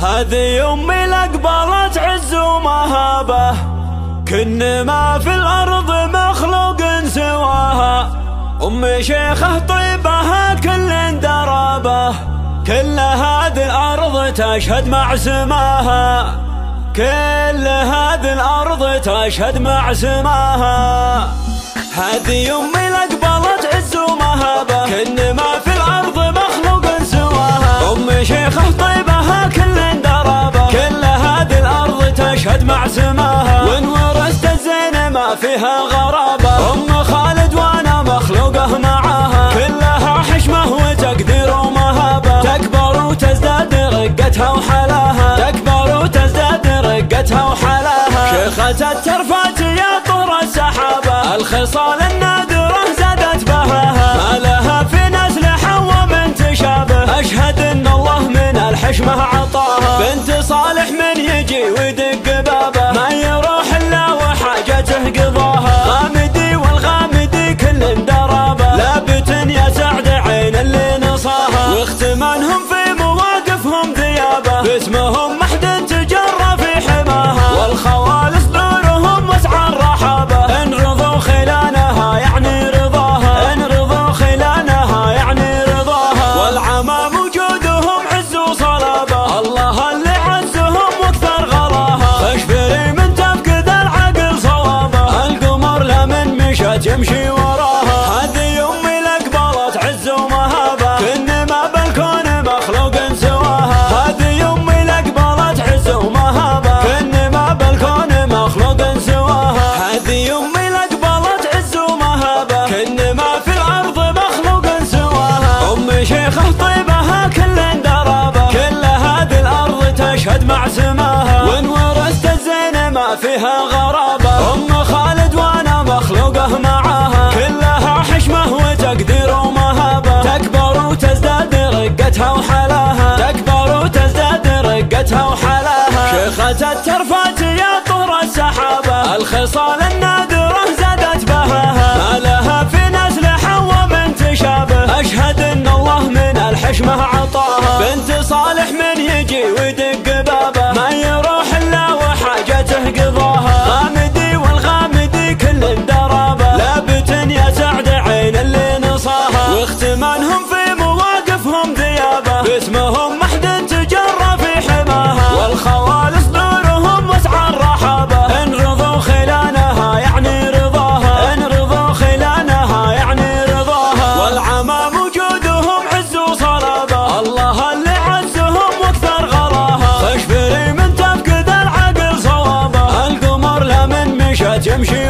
هذه أمي لقبلت عز ومهابة، كن ما في الأرض مخلوق سواها. أمي شيخة طيبها كل درابة، كل هذه الأرض تشهد مع سماها، كل هذه الأرض تشهد مع سماها. هذه أمي لقبلت عز ومهابة، كن ما في الأرض مخلوق سواها. أمي شيخة طيبها كل درابة، كل هذه الأرض تشهد مع سماها. وإن ورثت الزين ما فيها غرابة، أم خالد وأنا مخلوقه معاها. كلها حشمة وتقدير ومهابة، تكبر وتزداد رقتها وحلاها، تكبر وتزداد رقتها وحلاها. شيخة الترفات يا طور السحابة، الخصال النادرة زادت بهاها. ما لها في نسل حواء من تشابه، أشهد إن الله من الحشمة عطاها. بنت صالح من يجي ويدق بابه، ما يروح إلا وحاجته قضاها. غامدي والغامدي كل درابة، لابت يا سعد عين اللي نصاها. واختمانهم في مواقفهم ذيابة، باسمهم محد تجرى في حماها. والخوال صدورهم وسع الرحابة، إن رضوا خلانها يعني رضاها، إن رضوا خلانها يعني رضاها. والعمام وجودهم عز وصلابة، الله اللي عزهم واكثر غلاها. خشفري من تفقد العقل صوابه، القمر لا من مشت يمشي وراها. هذه أمي لقبلت عز ومهابة، كن ما بالكون مخلوق سواها. هذه أمي لقبلت عز ومهابة، كن ما بالكون مخلوق سواها. هذه أمي لقبلت عز ومهابة، كن ما في الأرض مخلوق سواها. أمي شيخة طيبها كل درابة، كل هذه الأرض تشهد مع سماها. وإن ورثت الزين ما فيها غرابة، أم خالد وأنا مخلوقه معاها. كلها حشمة وتقدير ومهابة، تكبر وتزداد رقتها وحلاها، تكبر وتزداد رقتها وحلاها. شيخة الترفات يا طور السحابة، الخصال النادرة زادت بهاها. ما لها في نسل حواء من تشابه، أشهد إن الله من الحشمة عطاها. بنت صالح من يجي ويدق بابه، ما يروح إلا وحاجته قضاها. غامدي والغامدي كل درابة، لابت يا سعد عين اللي نصاها. واختمانهم في مواقفهم ذيابة، باسمهم محد تجرى في حماها. والخوال صدورهم وسع الرحابة، إن رضوا خلانها يعني رضاها، إن رضوا خلانها يعني رضاها. والعمام وجودهم عز وصلابة، الله اللي عزهم واكثر غلاها. خشفري من تفقد العقل صوابه، القمر لا من مشت يمشي